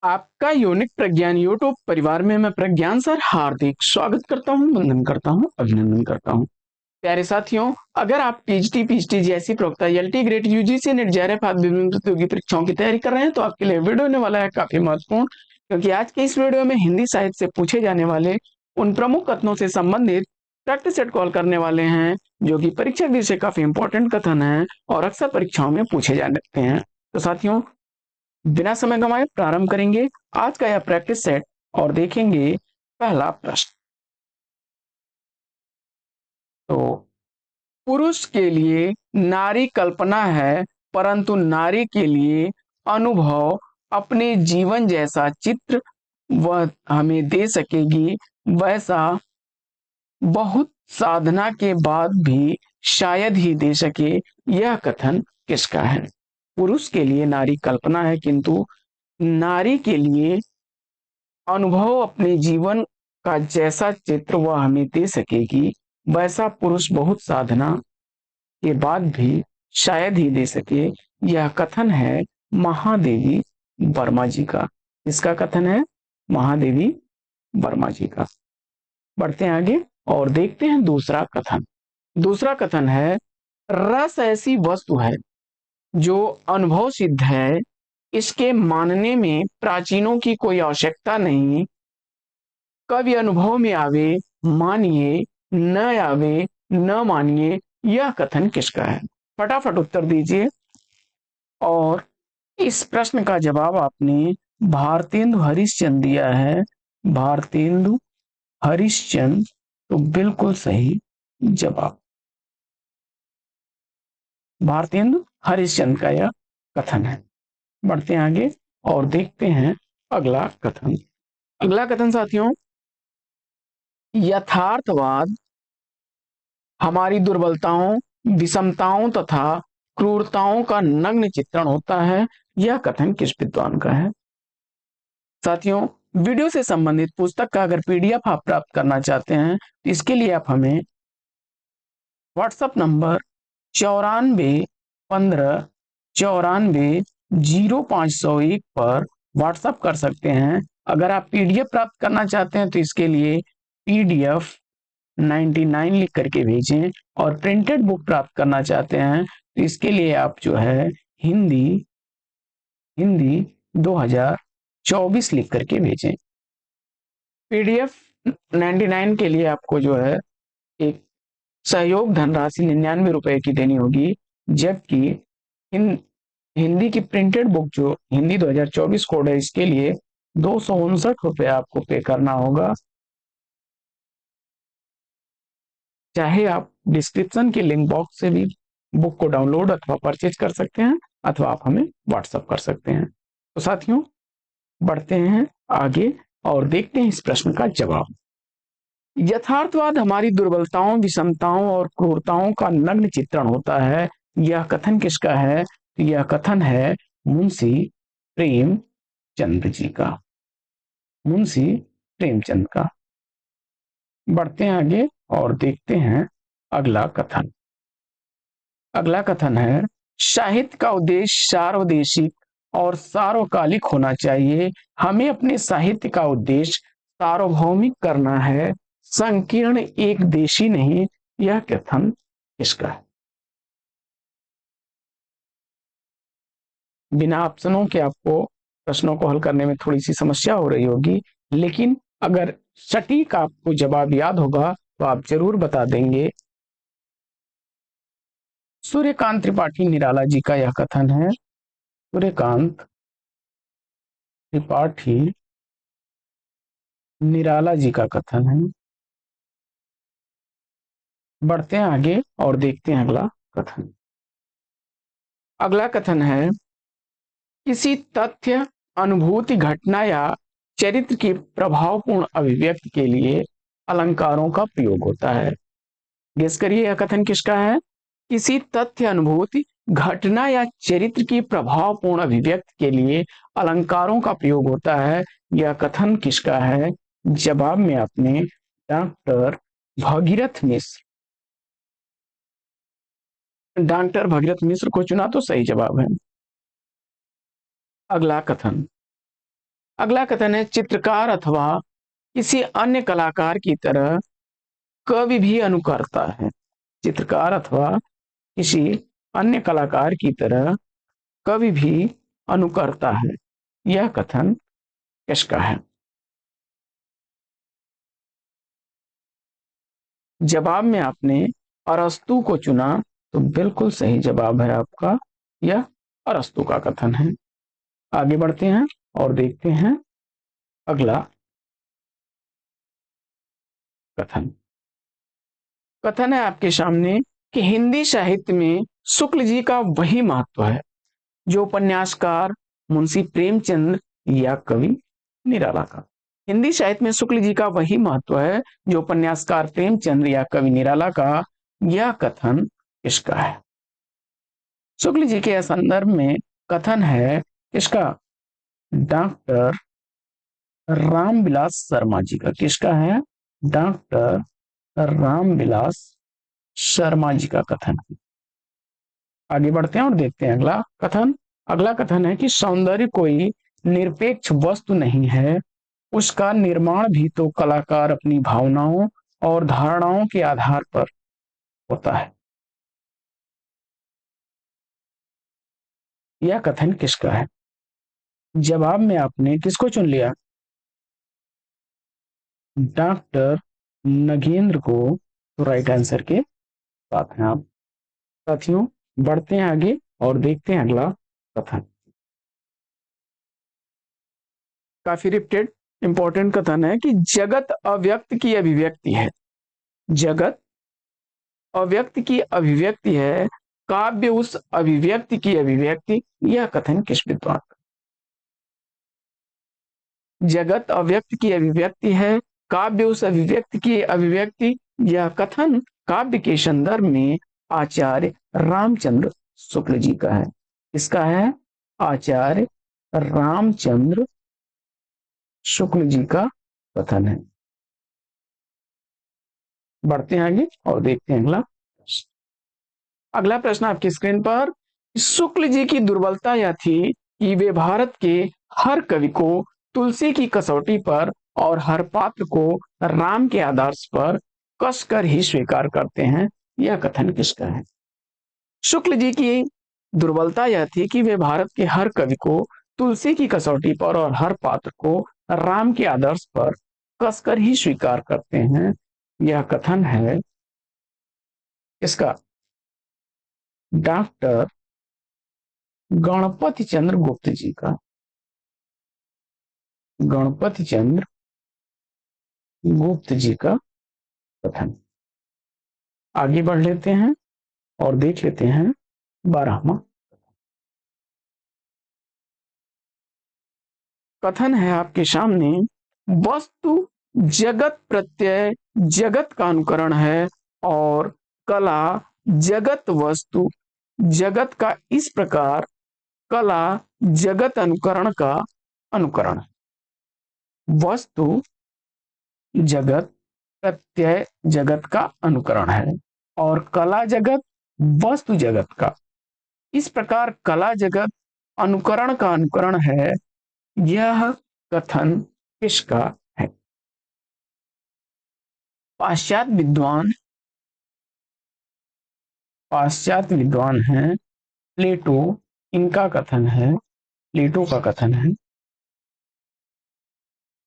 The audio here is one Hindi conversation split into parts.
आपका यूनिक प्रज्ञान यूट्यूब परिवार में मैं प्रज्ञान सर हार्दिक स्वागत करता हूं, वंदन करता हूं, अभिनंदन करता हूं। प्यारे साथियों, अगर आप टीजीटी पीजीटी जैसी प्रोक्ता LT grade UGC net JRF आदि विभिन्न प्रतियोगी परीक्षाओं की तैयारी कर रहे हैं तो आपके लिए वीडियो होने वाला है काफी महत्वपूर्ण, क्योंकि आज के इस वीडियो में हिंदी साहित्य से पूछे जाने वाले उन प्रमुख कथनों से संबंधित प्रैक्टिस सेट कॉल करने वाले हैं जो कि परीक्षा दृष्टि से काफी इंपॉर्टेंट कथन है और अक्सर परीक्षाओं में पूछे जाते हैं। तो साथियों, बिना समय गंवाए प्रारंभ करेंगे आज का यह प्रैक्टिस सेट और देखेंगे पहला प्रश्न। तो पुरुष के लिए नारी कल्पना है, परंतु नारी के लिए अनुभव अपने जीवन जैसा चित्र वह हमें दे सकेगी, वैसा बहुत साधना के बाद भी शायद ही दे सके। यह कथन किसका है? पुरुष के लिए नारी कल्पना है, किंतु नारी के लिए अनुभव अपने जीवन का जैसा चित्र वह हमें दे सकेगी, वैसा पुरुष बहुत साधना के बाद भी शायद ही दे सके। यह कथन है महादेवी वर्मा जी का। इसका कथन है महादेवी वर्मा जी का। बढ़ते हैं आगे और देखते हैं दूसरा कथन। दूसरा कथन है रस ऐसी वस्तु है जो अनुभव सिद्ध है, इसके मानने में प्राचीनों की कोई आवश्यकता नहीं। कवि अनुभव में आवे मानिए, न आवे न मानिए। यह कथन किसका है? फटाफट उत्तर दीजिए। और इस प्रश्न का जवाब आपने भारतेंदु हरिश्चंद्र दिया है। भारतेंदु हरिश्चंद्र, तो बिल्कुल सही जवाब भारतेंदु हरिश्चंद्र का यह कथन है। बढ़ते हैं आगे और देखते हैं अगला कथन। अगला कथन साथियों, यथार्थवाद हमारी दुर्बलताओं, विषमताओं तथा क्रूरताओं का नग्न चित्रण होता है। यह कथन किस विद्वान का है? साथियों, वीडियो से संबंधित पुस्तक का अगर पीडीएफ आप प्राप्त करना चाहते हैं तो इसके लिए आप हमें व्हाट्सएप नंबर 9415940501 पर व्हाट्सएप कर सकते हैं। अगर आप पीडीएफ प्राप्त करना चाहते हैं तो इसके लिए पीडीएफ 99 लिख करके भेजें, और प्रिंटेड बुक प्राप्त करना चाहते हैं तो इसके लिए आप जो है हिंदी हिंदी 2024 लिख करके भेजें। पीडीएफ 99 के लिए आपको जो है एक सहयोग धनराशि 99 रुपए की देनी होगी, जबकि हिंदी की प्रिंटेड बुक जो हिंदी 2024 कोड है इसके लिए 259 रुपए आपको पे करना होगा। चाहे आप डिस्क्रिप्शन के लिंक बॉक्स से भी बुक को डाउनलोड अथवा परचेज कर सकते हैं, अथवा आप हमें व्हाट्सएप कर सकते हैं। तो साथियों, बढ़ते हैं आगे और देखते हैं इस प्रश्न का जवाब। यथार्थवाद हमारी दुर्बलताओं, विषमताओं और क्रूरताओं का नग्न चित्रण होता है। यह कथन किसका है? यह कथन है मुंशी प्रेमचंद जी का। मुंशी प्रेमचंद का। बढ़ते हैं आगे और देखते हैं अगला कथन। अगला कथन है साहित्य का उद्देश्य सार्वदेशिक और सार्वकालिक होना चाहिए। हमें अपने साहित्य का उद्देश्य सार्वभौमिक करना है, संकीर्ण एक देशी नहीं। यह कथन किसका है? बिना ऑप्शनों के आपको प्रश्नों को हल करने में थोड़ी सी समस्या हो रही होगी, लेकिन अगर सटीक आपको जवाब याद होगा तो आप जरूर बता देंगे। सूर्यकांत त्रिपाठी निराला जी का यह कथन है। सूर्यकांत त्रिपाठी निराला जी का कथन है। बढ़ते हैं आगे और देखते हैं अगला कथन। अगला कथन है किसी तथ्य, अनुभूति, घटना या चरित्र की प्रभावपूर्ण अभिव्यक्ति के लिए अलंकारों का प्रयोग होता है। गेस करिए यह कथन किसका है? किसी तथ्य, अनुभूति, घटना या चरित्र की प्रभावपूर्ण अभिव्यक्ति के लिए अलंकारों का प्रयोग होता है। यह कथन किसका है? जवाब में आपने डॉक्टर भगीरथ मिश्र को चुना, तो सही जवाब है। अगला कथन। अगला कथन है चित्रकार अथवा किसी अन्य कलाकार की तरह कवि भी अनुकरता है। चित्रकार अथवा किसी अन्य कलाकार की तरह कवि भी अनुकरता है। यह कथन किसका है? जवाब में आपने अरस्तु को चुना, तो बिल्कुल सही जवाब है आपका, यह अरस्तु का कथन है। आगे बढ़ते हैं और देखते हैं अगला कथन। कथन है आपके सामने कि हिंदी साहित्य में शुक्ल जी का वही महत्व है जो उपन्यासकार मुंशी प्रेमचंद या कवि निराला का। हिंदी साहित्य में शुक्ल जी का वही महत्व है जो उपन्यासकार प्रेमचंद या कवि निराला का। यह कथन किसका है? शुक्ल जी के संदर्भ में कथन है किसका? डॉक्टर रामविलास शर्मा जी का। किसका है? डॉक्टर रामविलास शर्मा जी का कथन। आगे बढ़ते हैं और देखते हैं अगला कथन। अगला कथन है कि सौंदर्य कोई निरपेक्ष वस्तु नहीं है, उसका निर्माण भी तो कलाकार अपनी भावनाओं और धारणाओं के आधार पर होता है। यह कथन किसका है? जवाब में आपने किसको चुन लिया? डॉक्टर नगेंद्र को। तो राइट आंसर के साथ हैं आप। साथियों, बढ़ते हैं आगे और देखते हैं अगला कथन। काफी रिपीटेड इंपॉर्टेंट कथन है कि जगत अव्यक्त की अभिव्यक्ति है। जगत अव्यक्त की अभिव्यक्ति है, काव्य उस अभिव्यक्ति की अभिव्यक्ति। यह कथन किस विद्वान का? जगत अव्यक्त की अभिव्यक्ति है, काव्य उस अभिव्यक्ति की अभिव्यक्ति। यह कथन काव्य के संदर्भ में आचार्य रामचंद्र शुक्ल जी का है। इसका है? आचार्य रामचंद्र शुक्ल जी का कथन है। बढ़ते हैं आगे और देखते हैं अगला। अगला प्रश्न आपकी स्क्रीन पर। शुक्ल जी की दुर्बलता यह थी कि वे भारत के हर कवि को तुलसी की कसौटी पर और हर पात्र को राम के आदर्श पर कसकर ही स्वीकार करते हैं। यह कथन किसका है? शुक्ल जी की दुर्बलता यह थी कि वे भारत के हर कवि को तुलसी की कसौटी पर और हर पात्र को राम के आदर्श पर कसकर ही स्वीकार करते हैं। यह कथन है इसका? डॉक्टर गणपति चंद्र गुप्त जी का। गणपति चंद्र गुप्त जी का कथन। आगे बढ़ लेते हैं और देख लेते हैं 12वां कथन है आपके सामने। वस्तु जगत प्रत्यय जगत का अनुकरण है और कला जगत वस्तु जगत का इस प्रकार कला जगत अनुकरण का अनुकरण है। वस्तु जगत प्रत्यय जगत का अनुकरण है और कला जगत वस्तु जगत का इस प्रकार कला जगत अनुकरण का अनुकरण है। यह कथन किसका है? पाश्चात्य विद्वान है प्लेटो। इनका कथन है, प्लेटो का कथन है।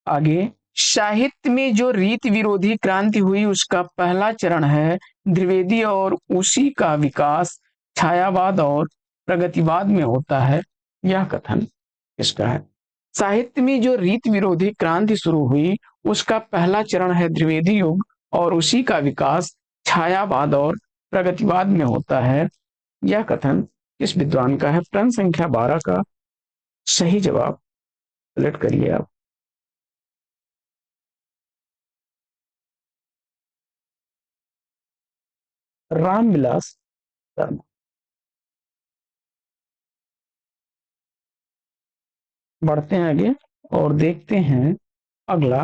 आगे, साहित्य में जो रीति विरोधी क्रांति हुई उसका पहला चरण है द्विवेदी और उसी का विकास छायावाद और प्रगतिवाद में होता है। यह कथन किसका है? साहित्य में जो रीति विरोधी क्रांति शुरू हुई उसका पहला चरण है द्विवेदी युग और उसी का विकास छायावाद और प्रगतिवाद में होता है। यह कथन किस विद्वान का है? प्रश्न संख्या 12 का सही जवाब सेलेक्ट करिए आप। रामविलास शर्मा। बढ़ते हैं आगे और देखते हैं अगला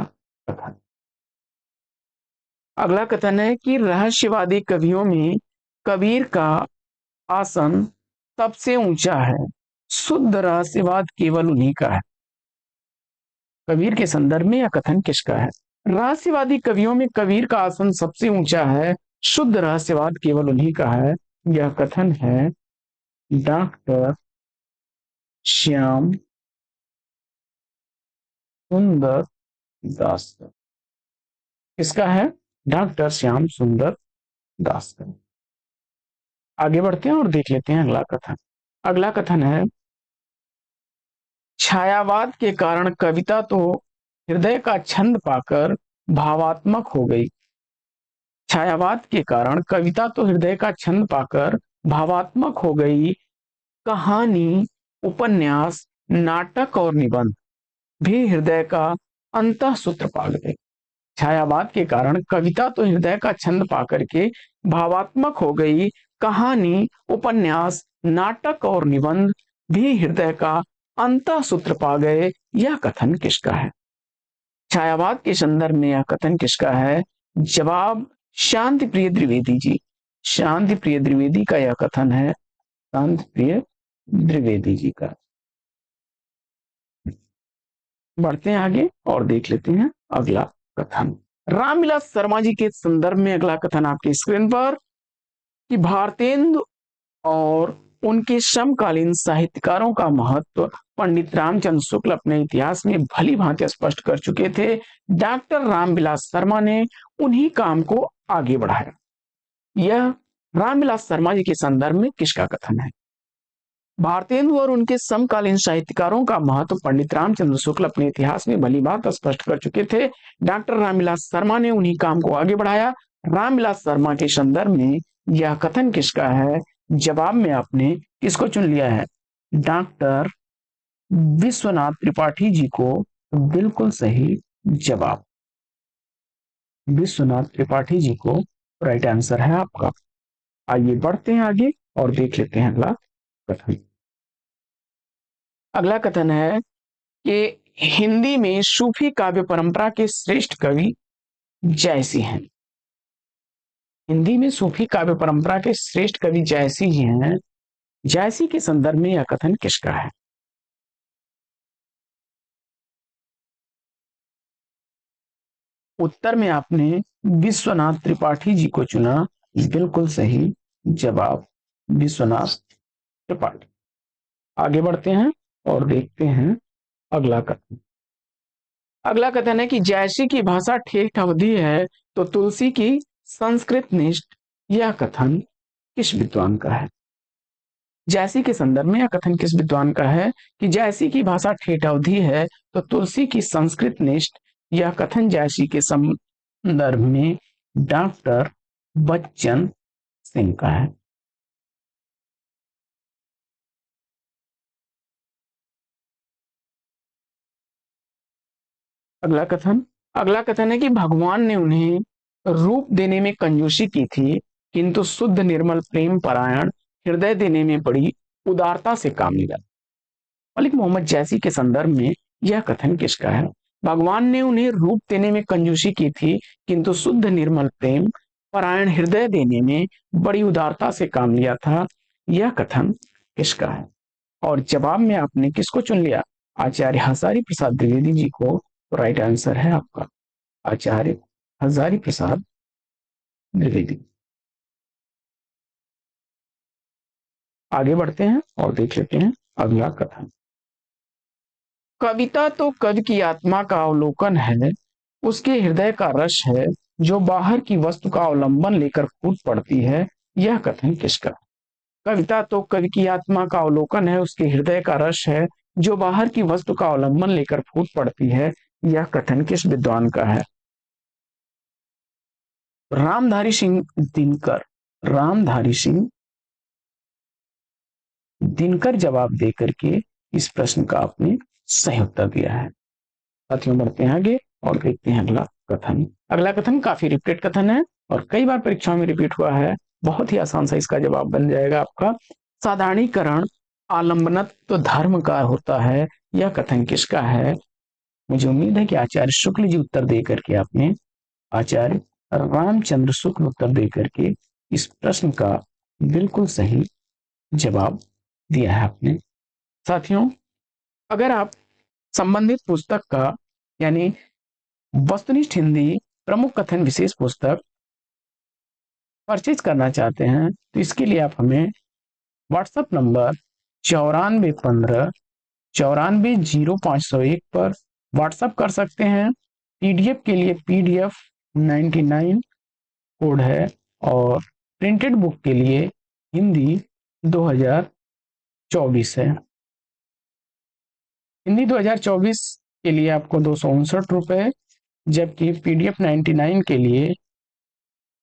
कथन। अगला कथन है कि रहस्यवादी कवियों में कबीर का आसन सबसे ऊंचा है, शुद्ध रहस्यवाद केवल उन्हीं का है। कबीर के संदर्भ में यह कथन किसका है? रहस्यवादी कवियों में कबीर का आसन सबसे ऊंचा है, शुद्ध रहस्यवाद केवल उन्हीं का है। यह कथन है डॉक्टर श्याम सुंदर दास का। किसका है? डॉक्टर श्याम सुंदर दास का। आगे बढ़ते हैं और देख लेते हैं अगला कथन। अगला कथन है छायावाद के कारण कविता तो हृदय का छंद पाकर भावात्मक हो गई। छायावाद के कारण कविता तो हृदय का छंद पाकर भावात्मक हो गई। कहानी, उपन्यास, नाटक और निबंध भी हृदय का अंतः सूत्र पा गए। छायावाद के कारण कविता तो हृदय का छंद पाकर के भावात्मक हो गई। कहानी, उपन्यास, नाटक और निबंध भी हृदय का अंतः सूत्र पा गए। यह कथन किसका है? छायावाद के संदर्भ में यह कथन किसका है? जवाब शांति प्रिय द्विवेदी जी। शांति प्रिय द्विवेदी का यह कथन है, शांति प्रिय द्विवेदी जी का। बढ़ते हैं आगे और देख लेते हैं अगला कथन। रामविलास शर्मा जी के संदर्भ में अगला कथन आपकी स्क्रीन पर कि भारतेंदु और उनके समकालीन साहित्यकारों का महत्व पंडित रामचंद्र शुक्ल अपने इतिहास में भली भांति स्पष्ट कर चुके थे। डॉक्टर रामविलास शर्मा ने उन्हीं काम को आगे बढ़ाया। यह रामविलास शर्मा जी के संदर्भ में किसका कथन है? भारतेंदु और उनके समकालीन साहित्यकारों का महत्व पंडित रामचंद्र शुक्ल अपने इतिहास में भली बात स्पष्ट कर चुके थे। डॉक्टर रामविलास शर्मा ने उन्हीं काम को आगे बढ़ाया। रामविलास शर्मा के संदर्भ में यह कथन किसका है? जवाब में आपने किसको चुन लिया है? डॉक्टर विश्वनाथ त्रिपाठी जी को। बिल्कुल सही जवाब, विश्वनाथ त्रिपाठी जी को राइट आंसर है आपका। आइए बढ़ते हैं आगे और देख लेते हैं अगला कथन। अगला कथन है कि हिंदी में सूफी काव्य परंपरा के श्रेष्ठ कवि जयसी हैं। हिंदी में सूफी काव्य परंपरा के श्रेष्ठ कवि जयसी ही हैं। जयसी के संदर्भ में यह कथन किसका है? उत्तर में आपने विश्वनाथ त्रिपाठी जी को चुना। बिल्कुल सही जवाब, विश्वनाथ त्रिपाठी। आगे बढ़ते हैं और देखते हैं अगला कथन। अगला कथन है कि जयसी की भाषा ठेठ अवधी है तो तुलसी की संस्कृत निष्ठ। यह कथन किस विद्वान का है? जयसी के संदर्भ में यह कथन किस विद्वान का है कि जयसी की भाषा ठेठ अवधी है तो तुलसी की संस्कृत निष्ठ। यह कथन जयसी के संदर्भ में डॉक्टर बच्चन सिंह का है। अगला कथन है कि भगवान ने उन्हें रूप देने में कंजूसी की थी किंतु शुद्ध निर्मल प्रेम परायण हृदय देने में बड़ी उदारता से काम लिया। मलिक मोहम्मद जैसी के संदर्भ में यह कथन किसका है? भगवान ने उन्हें रूप देने में कंजूसी की थी किंतु शुद्ध निर्मल प्रेम परायण हृदय देने में बड़ी उदारता से काम लिया था। यह कथन किसका है? और जवाब में आपने किसको चुन लिया? आचार्य हजारी प्रसाद द्विवेदी जी को। तो राइट आंसर है आपका आचार्य हजारी प्रसाद द्विवेदी। आगे बढ़ते हैं और देख लेते हैं अगला कथन। कविता तो कवि की आत्मा का अवलोकन है, उसके हृदय का रस है जो बाहर की वस्तु का अवलंबन लेकर फूट पड़ती है। यह कथन किसका? कविता तो कवि की आत्मा का अवलोकन है, उसके हृदय का रस है जो बाहर की वस्तु का अवलंबन लेकर फूट पड़ती है। यह कथन किस विद्वान का है? रामधारी सिंह दिनकर। रामधारी सिंह दिनकर जवाब देकर के इस प्रश्न का आपने सही उत्तर दिया है। साथियों बढ़ते हैं आगे और देखते हैं अगला कथन। अगला कथन काफी रिपीट कथन है और कई बार परीक्षाओं में रिपीट हुआ है। बहुत ही आसान सा इसका जवाब बन जाएगा आपका। साधारणीकरण आलंबनत्व धर्म का होता है। यह कथन किसका है? मुझे उम्मीद है कि आचार्य शुक्ल जी उत्तर दे करके आपने, आचार्य रामचंद्र शुक्ल उत्तर दे करके इस प्रश्न का बिल्कुल सही जवाब दिया है आपने। साथियों, अगर आप संबंधित पुस्तक का यानी वस्तुनिष्ठ हिंदी प्रमुख कथन विशेष पुस्तक परचेज करना चाहते हैं तो इसके लिए आप हमें व्हाट्सएप नंबर 9415 940501 पर व्हाट्सएप कर सकते हैं। पीडीएफ के लिए PDF 99 कोड है और प्रिंटेड बुक के लिए हिंदी 2024 है। हिंदी 2024 के लिए आपको 259 रुपये, जबकि PDF 99 के लिए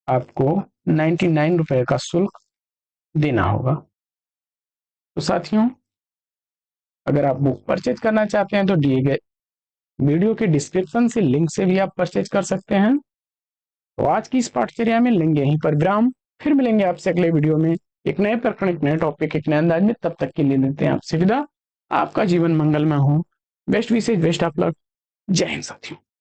आपको 99 रुपये का शुल्क देना होगा। तो साथियों, अगर आप बुक परचेज करना चाहते हैं तो दिए गए वीडियो के डिस्क्रिप्शन से लिंक से भी आप परचेज कर सकते हैं। तो आज की इस पाठचर्या में लेंगे यहीं पर विराम, फिर मिलेंगे आपसे अगले वीडियो में एक नए प्रकरण, एक नए टॉपिक, एक नए अंदाज में। तब तक के लिए देते हैं आपसे विदा। आपका जीवन मंगलमय हो। बेस्ट विशेष, बेस्ट ऑफ लक। जय हिंद साथियों।